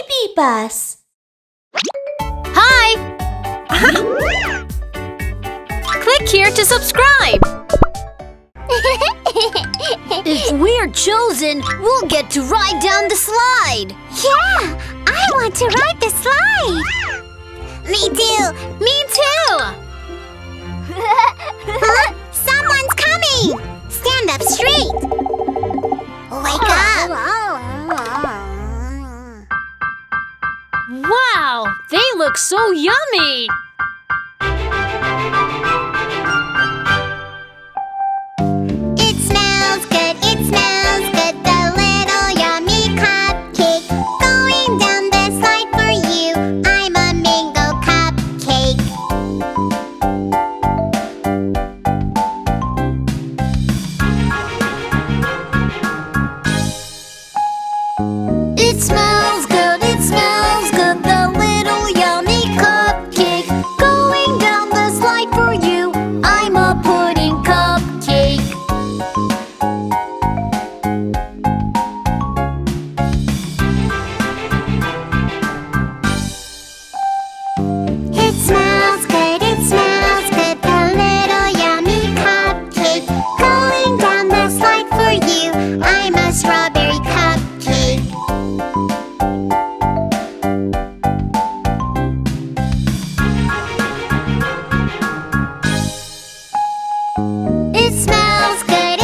BabyBus. Hi! Click here to subscribe. If we're chosen, we'll get to ride down the slide. Yeah, I want to ride the slide. Me too. Me too! Huh? Someone's coming. Stand up straight. Wake up. Wow, they look so yummy! It smells good, the little yummy cupcake. Going down the slide for you, I'm a mango cupcake. It smells good, the little yummy cupcake. Going down the slide for you, I'm a pudding cupcake. It smells good, the little yummy cupcake. Going down the slide for you, I'm a strawberry cupcake. It smells good,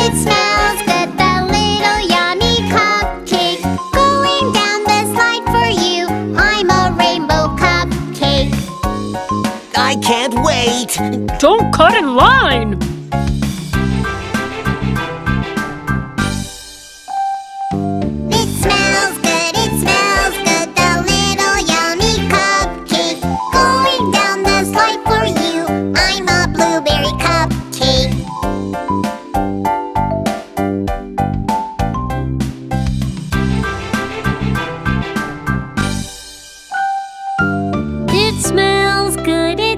the little yummy cupcake. Going down the slide for you, I'm a rainbow cupcake. I can't wait! Don't cut in line! It smells good, the little yummy cupcake. Going down the slide for you, I'm a blueberry cupcake. It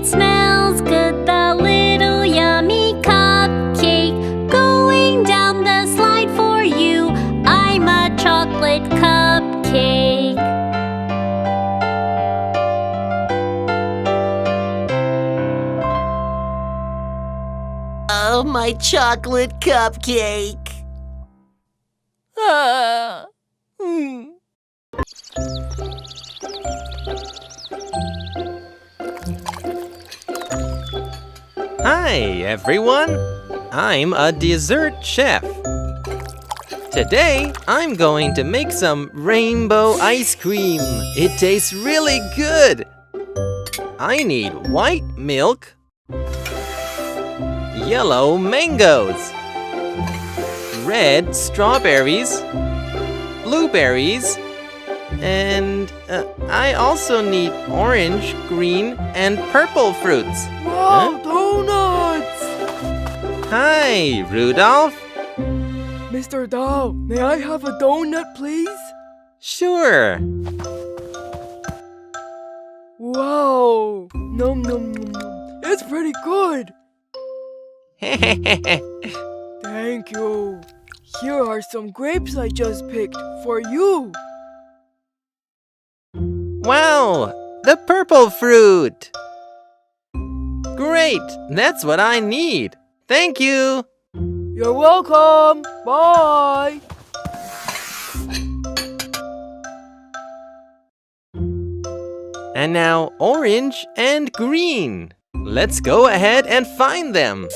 smells good, the little yummy cupcake. Going down the slide for you, I'm a chocolate cupcake. Oh, my chocolate cupcake! Ah. Hi, everyone. I'm a dessert chef. Today, I'm going to make some rainbow ice cream. It tastes really good. I need white milk, yellow mangoes, red strawberries, blueberries, and I also need orange, green, and purple fruits. Wow, donuts! Hi, Rudolph. Mr. Dow, may I have a donut, please? Sure. Wow! Nom nom nom nom. It's pretty good. Thank you. Here are some grapes I just picked for you. Wow, the purple fruit. Great, that's what I need. Thank you. You're welcome. Bye. And now orange and green. Let's go ahead and find them.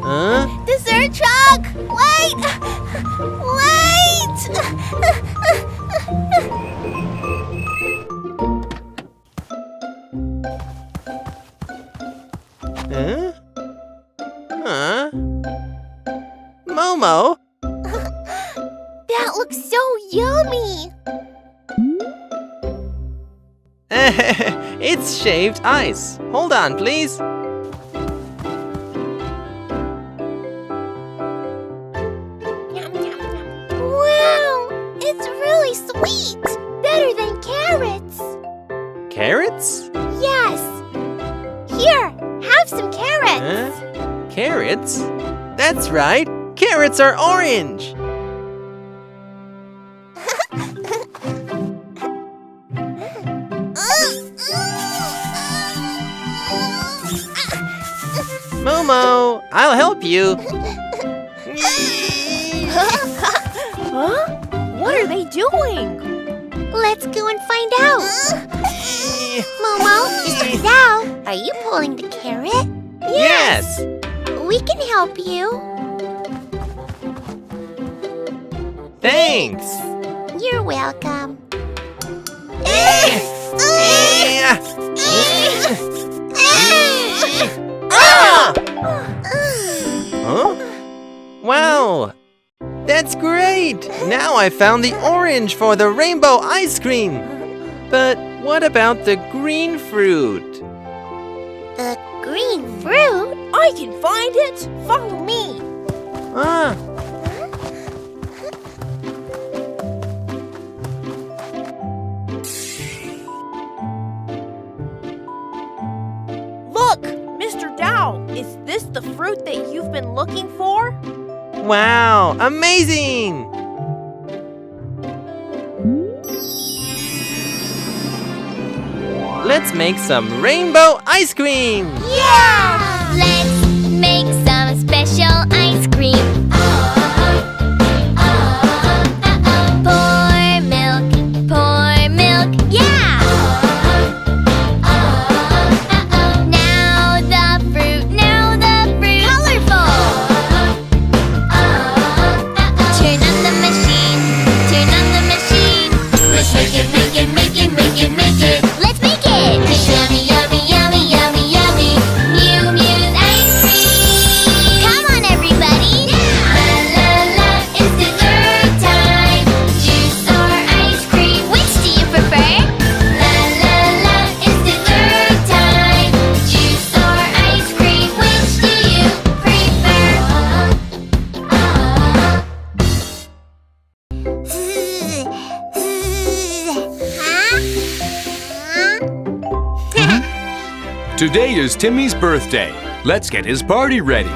Huh? Dessert truck! Wait! Huh? Huh? Momo? That looks so yummy! It's shaved ice. Hold on, please. Wow! It's really sweet! Better than carrots! Carrots? Yes! Here, have some carrots! Huh? Carrots? carrots. That's right. Carrots are orange. Momo, I'll help you. Huh? What are they doing? Let's go and find out. Momo, Mr. Zhao, are you pulling the carrot? Yes. We can help you. Thanks. You're welcome. Huh? Wow. That's great. Now I found the orange for the rainbow ice cream. But what about the green fruit? The green fruit? I can find it. Follow me. Ah. Look, Mr. Dao, is this the fruit that you've been looking for? Wow, amazing! Let's make some rainbow ice cream! Yeah! Let's make some special ice cream. Pour milk, yeah! Now the fruit, colorful! Turn on the machine. Let's make it. Let's make it! It's yummy, Mew Mew's ice cream! Come on, everybody! La la la, it's dessert time! Juice or ice cream, which do you prefer? La la la, it's dessert time! Juice or ice cream, which do you prefer? Today is Timmy's birthday. Let's get his party ready.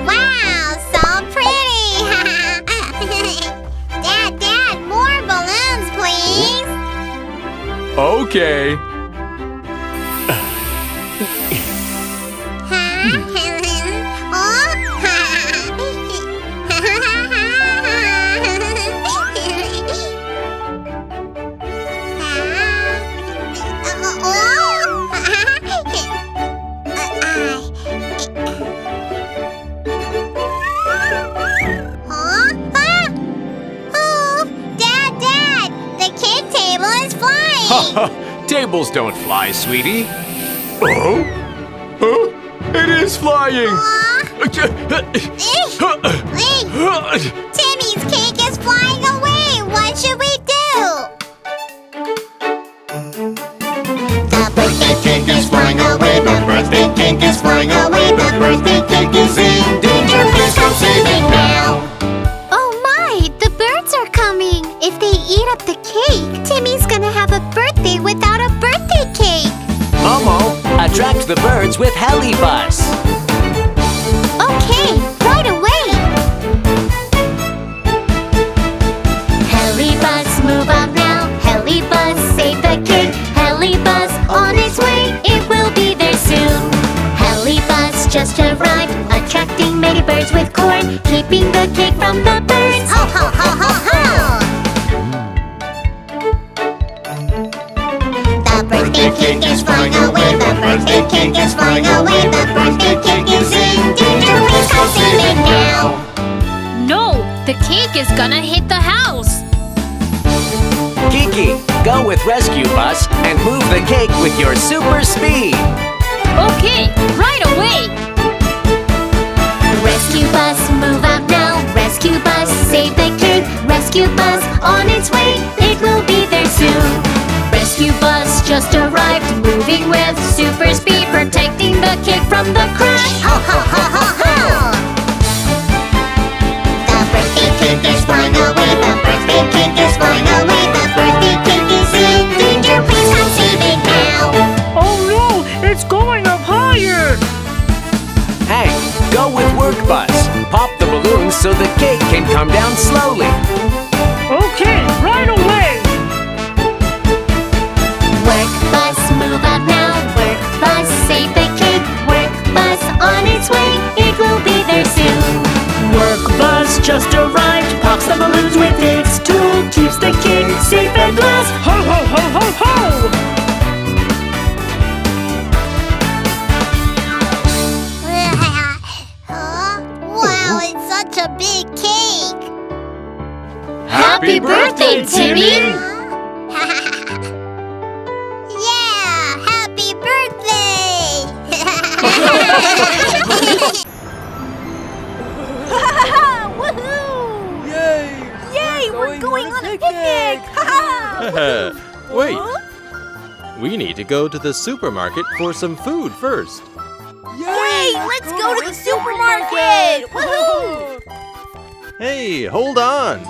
Wow, so pretty! Dad, more balloons, please! Okay. Dad, the cake table is flying! Tables don't fly, sweetie. Oh? Huh? It is flying! Timmy's cake is flying away! What should we do? The birthday cake is flying away! The birthday cake is flying away! The birthday cake is in danger! Please come save it now! Oh my! The birds are coming! If they eat up the cake, Timmy's gonna have a birthday without a birthday cake! Momo, attract the birds with BabyBus. Okay, right away! BabyBus, move up now! BabyBus, save the cake! BabyBus, on its way! It will be there soon! BabyBus just arrived, attracting many birds with corn, keeping the cake from the birds! Ho, ho, ho, ho, ho! The birthday cake is flying away! The birthday cake is flying away! The birthday cake is in danger! Please come save it now! No, the cake is gonna hit the house. Kiki, go with BabyBus and move the cake with your super speed. Okay, right away. Rescue bus, move out now! Rescue bus, save the cake! Rescue bus, on its way! It will be there soon! Rescue bus just arrived, moving with super speed, protecting the cake from the crash! Ho, ho, ho, ho, ho! The birthday cake is flying away! The birthday cake is flying away! The birthday cake is in danger! Please come save it now! bus, move out now. Work bus, save the cake. Work bus on its way, it will be there soon. Work bus just arrived, pops the balloons with its tool, keeps the cake safe at last. Ho ho ho ho ho! Wow, it's such a big cake. Happy birthday, Timmy! Yeah, happy birthday! Woohoo! Yay! Yay, we're going on a picnic! Wait. We need to go to the supermarket for some food first. Yay, let's go to the supermarket! Woohoo! Hey, hold on.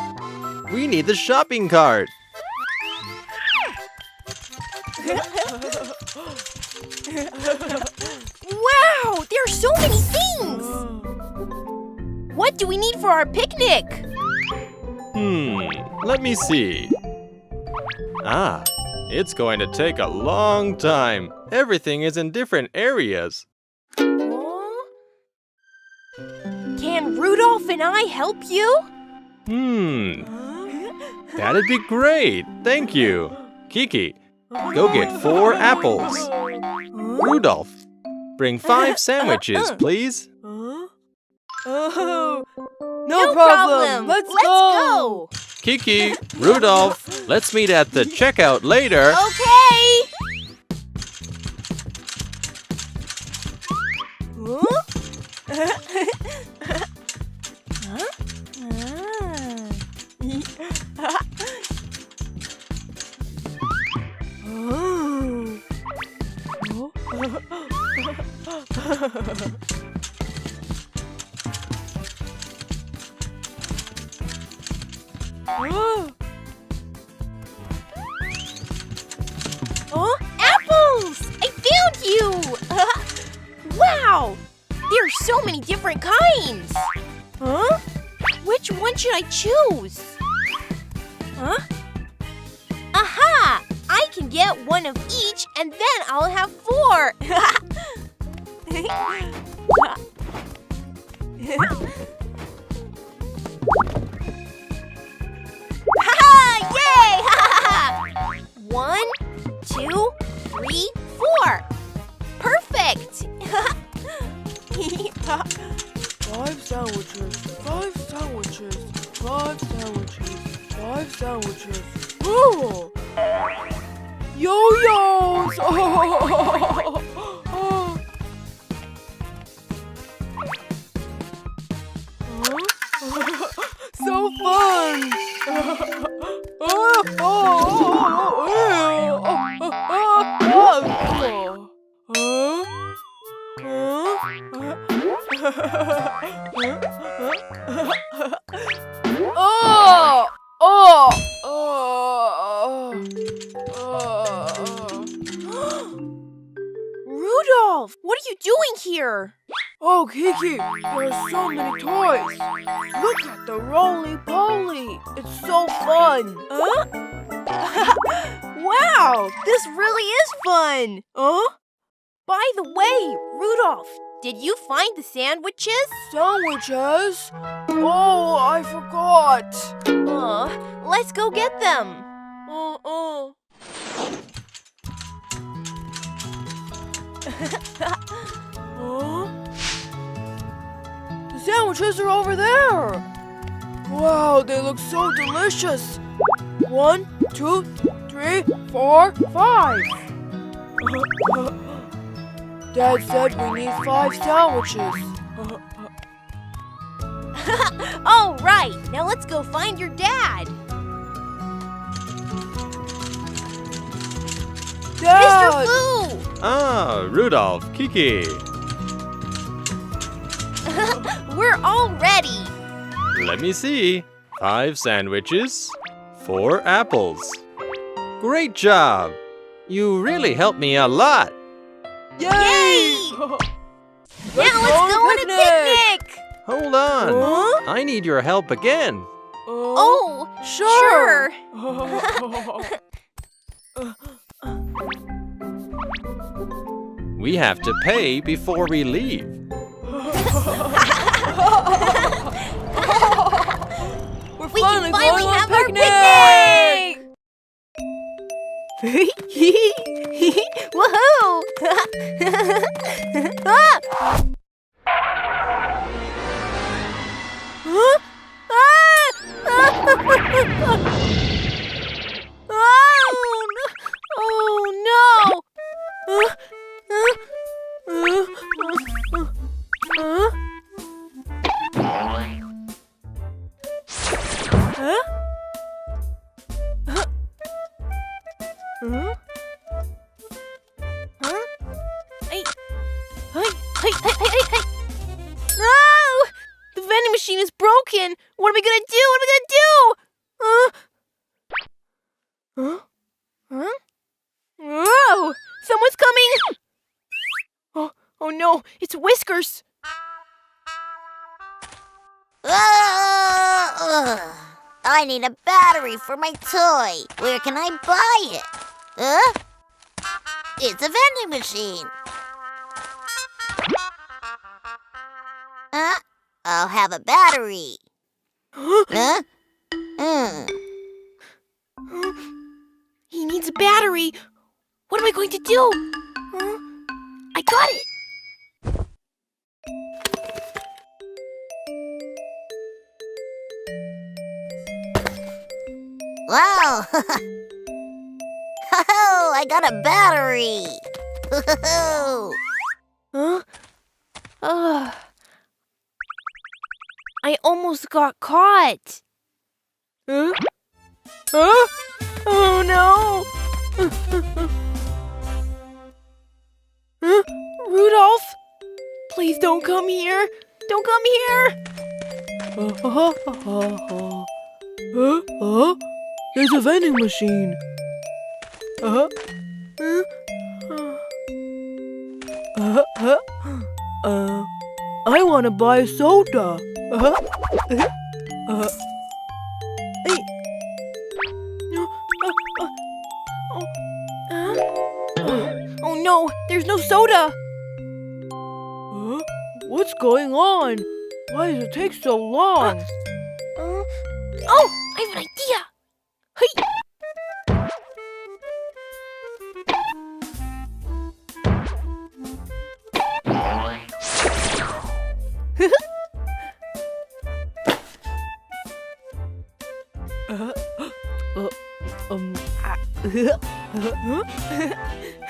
We need the shopping cart. Wow, there are so many things! What do we need for our picnic? Let me see. Ah, it's going to take a long time. Everything is in different areas. Can Rudolph and I help you? That'd be great. Thank you. Kiki, go get 4 apples. Rudolph, bring 5 sandwiches, please. No problem. Let's go. Kiki, Rudolph, let's meet at the checkout later. Okay! Apples! I found you! Wow! There are so many different kinds! Huh? Which one should I choose? Huh? Aha! I can get one of each and then I'll have 4! Yay! 1, 2, 3, 4. Perfect! 5 sandwiches, 5 sandwiches, 5 sandwiches, 5 sandwiches. Ooh! Yo-yos! So fun! Rudolph, what are you doing here? Oh, Kiki, there are so many toys. Look at the roly-poly. It's so fun. Huh? Wow, this really is fun. Huh? By the way, Rudolph, did you find the sandwiches? Sandwiches? Oh, I forgot. Let's go get them. The sandwiches are over there. Wow, they look so delicious. 1, 2, 3, 4, 5. Dad said we need 5 sandwiches. Oh, right. Now let's go find your dad. Dad! Mr. Blue! Ah, Rudolph, Kiki. We're all ready. Let me see. 5 sandwiches, 4 apples. Great job. You really helped me a lot. Yay! Now let's go on a picnic. Hold on. Huh? I need your help again. Oh, sure. We have to pay before we leave. We can finally going on have our picnic! Woohoo! Ah! Huh? Oh no! Hey! No! The vending machine is broken! What am I gonna do? Whoa! Someone's coming! Oh no, it's Whiskers! I need a battery for my toy. Where can I buy it? It's a vending machine. I'll have a battery. He needs a battery. What am I going to do? I got it. Wow! Oh, I got a battery! Huh? I almost got caught. Huh? Oh no! Rudolph? Please don't come here! Don't come here! There's a vending machine. I want to buy soda. Oh no, there's no soda. What's going on? Why does it take so long? Oh, I have an idea. Hey.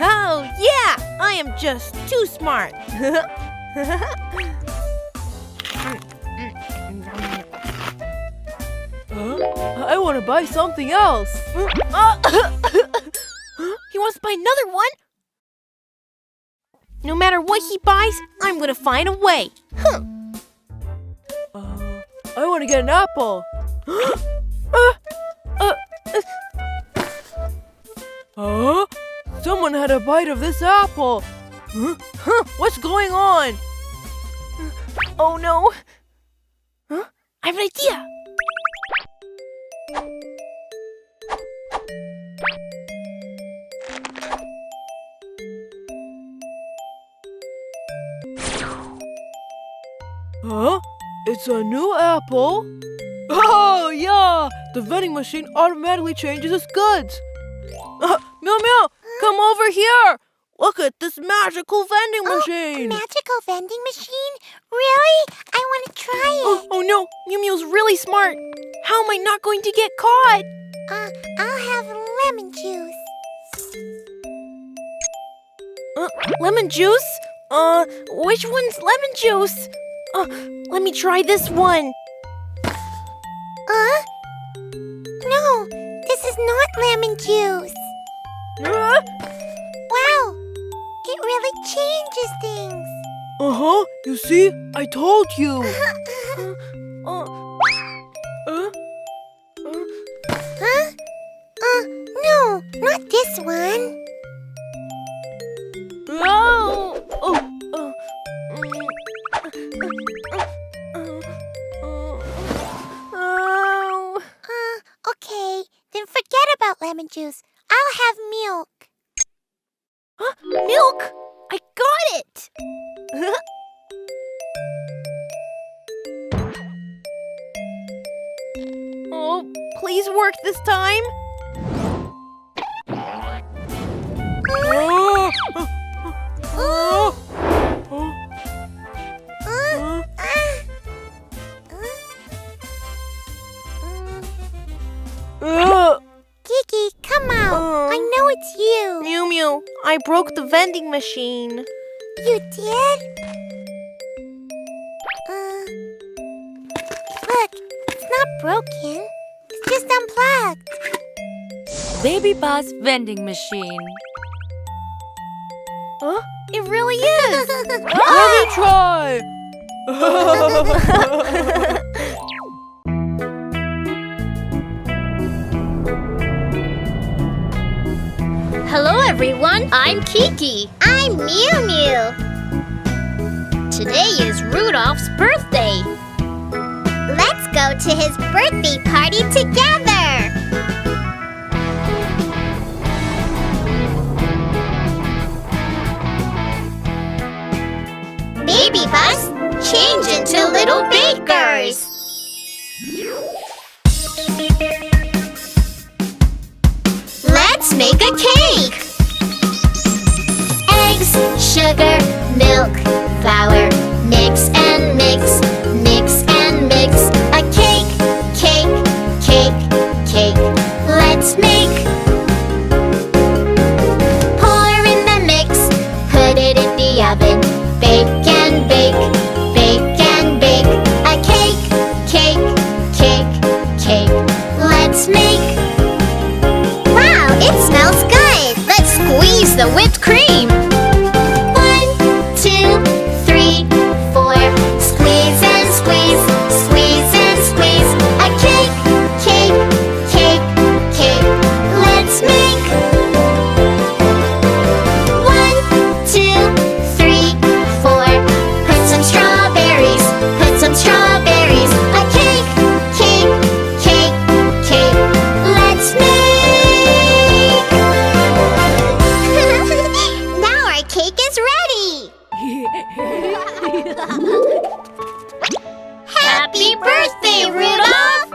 Oh, yeah! I am just too smart. I want to buy something else. He wants to buy another one? No matter what he buys, I'm gonna find a way. I want to get an apple. Someone had a bite of this apple. What's going on? Oh no. I have an idea. It's a new apple? Oh, yeah! The vending machine automatically changes its goods. Meow Meow, come over here! Look at this magical vending machine! Magical vending machine? Really? I want to try it. Oh no, Mew Mew's really smart. How am I not going to get caught? I'll have lemon juice. Lemon juice? Which one's lemon juice? Let me try this one. No, this is not lemon juice. Wow, it really changes things. You see? I told you. No, not this one. Okay, then forget about lemon juice. I'll have milk. Milk? I got work this time? Kiki, come out. I know it's you. Mew Mew, I broke the vending machine. You did? Look, it's not broken. It's just unplugged. BabyBus vending machine. Huh? It really is. Let me try. Hello, everyone. I'm Kiki. I'm Mew Mew. Today is Rudolph's birthday. Let's go to his birthday party together. BabyBus, change into little bakers. Let's make a cake. Eggs, sugar, milk, flour. Mix and mix, mix and mix. A cake, cake, cake, cake. Let's make. Pour in the mix, put it in the oven. Bake and bake, bake and bake. A cake, cake, cake, cake. Let's make. Wow, it smells good. Let's squeeze the whipped cream. 1, 2, 3, 4. Squeeze and squeeze, squeeze and squeeze. A cake, cake, cake, cake. Let's make. 1, 2, 3, 4. Put some strawberries, put some strawberries. A cake, cake, cake, cake. Let's make. Now our cake is ready. Happy birthday, Rudolph!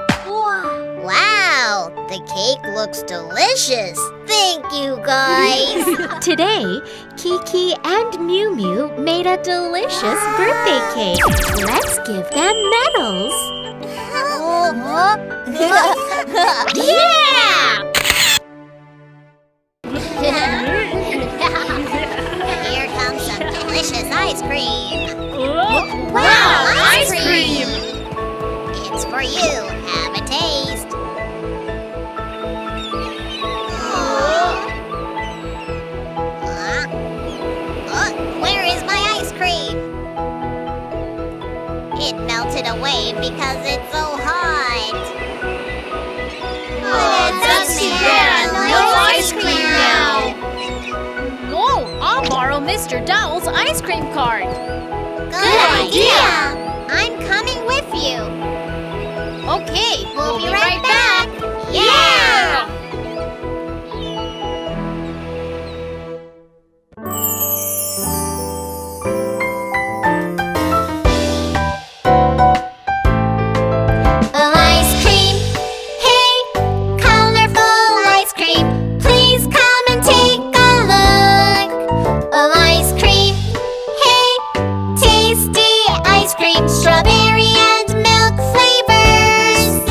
Wow, the cake looks delicious. Thank you, guys. Today, Kiki and Mew Mew made a delicious birthday cake. Let's give them medals. Yeah! Here comes some delicious ice cream. Wow, ice cream! It's for you. Have a taste. Where is my ice cream? It melted away because it's so hot. That's too bad. No ice cream now. Oh, I'll borrow Mr. Dowell's ice cream cart. Good idea! I'm coming with you. Okay, We'll be right back. Yeah! Ice cream. Hey, colorful ice cream. Please come and take a look. Ice cream. Hey, tasty ice cream. Strawberry and milk flavors.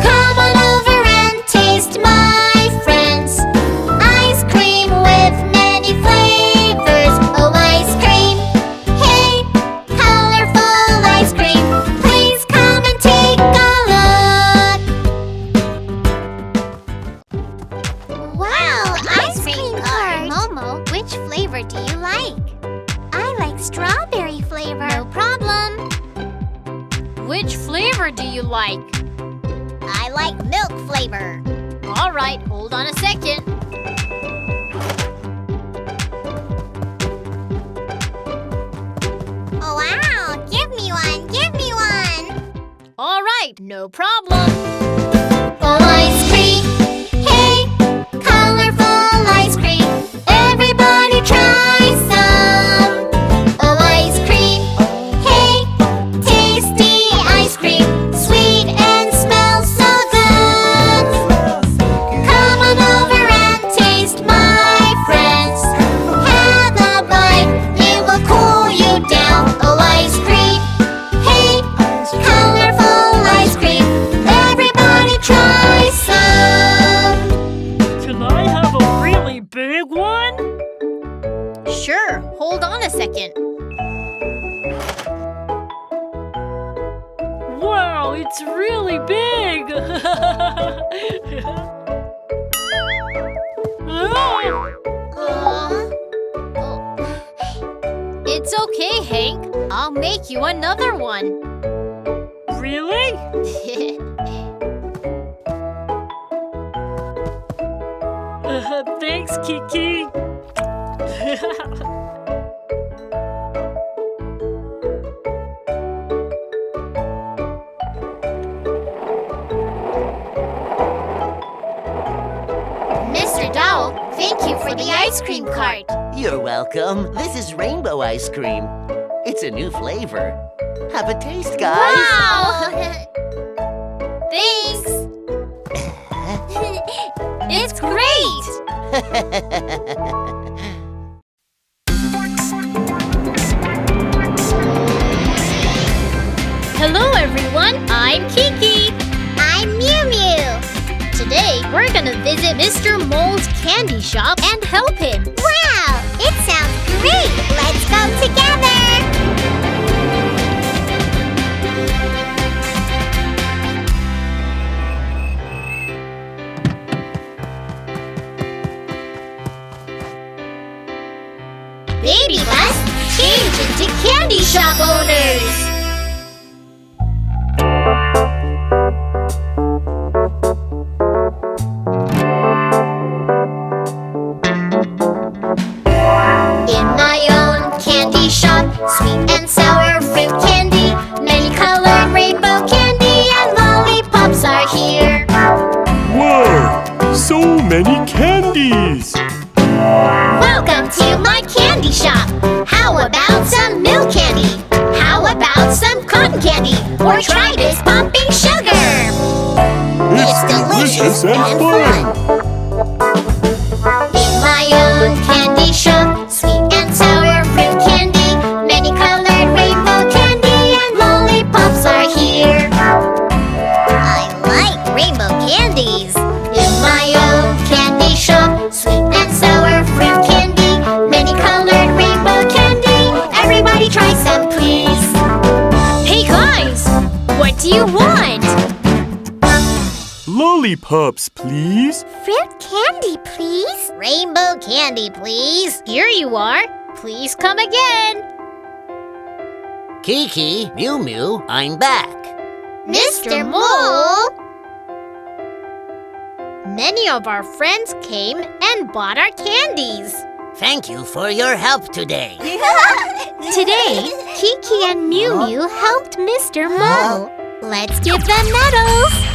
Come on over and taste, my friends. Ice cream with many flavors. Oh, ice cream. Hey, colorful ice cream. Please come and take a look. Wow, ice cream cart. Momo, which flavor do you like? I like strawberry flavor. No problem. Which flavor do you like? I like milk flavor. All right, hold on a second. Oh, wow, give me one, give me one. All right, no problem. Oh, ice cream. Hey, colorful ice cream. Everybody try some. Oh, ice cream. Hey, tasty ice cream. Sweet and smells so good. Sure, hold on a second. Wow, it's really big! It's okay, Hank. I'll make you another one. Really? Thanks, Kiki. Mr. Dowell, thank you for the ice cream cart. You're welcome. This is rainbow ice cream. It's a new flavor. Have a taste, guys. Wow! Thanks. It's great. Hello, everyone. I'm Kiki. I'm Mew Mew. Today, we're gonna visit Mr. Mole's candy shop and help him. Wow, it sounds great. Let's go together. BabyBus, change into candy shop owners. In my own candy shop, sweet and sour fruit candy, many colored rainbow candy, and lollipops are here. Whoa! So many candies! Welcome to my candy shop. How about some milk candy? How about some cotton candy? Or try this pumping sugar. It's delicious and fun. In my own candy shop, sweet and sour fruit candy, many colored rainbow candy, and lollipops are here. I like rainbow candies. In my own candy shop, sweet and sour fruit candy, many colored rainbow candy. Everybody try some, please. Hey, guys! What do you want? Lollipops, please. Fruit candy, please. Rainbow candy, please. Here you are. Please come again. Kiki, Mew Mew, I'm back. Mr. Mole. Many of our friends came and bought our candies. Thank you for your help today. Today, Kiki and Mew Mew helped Mr. Mole. Let's give them medals.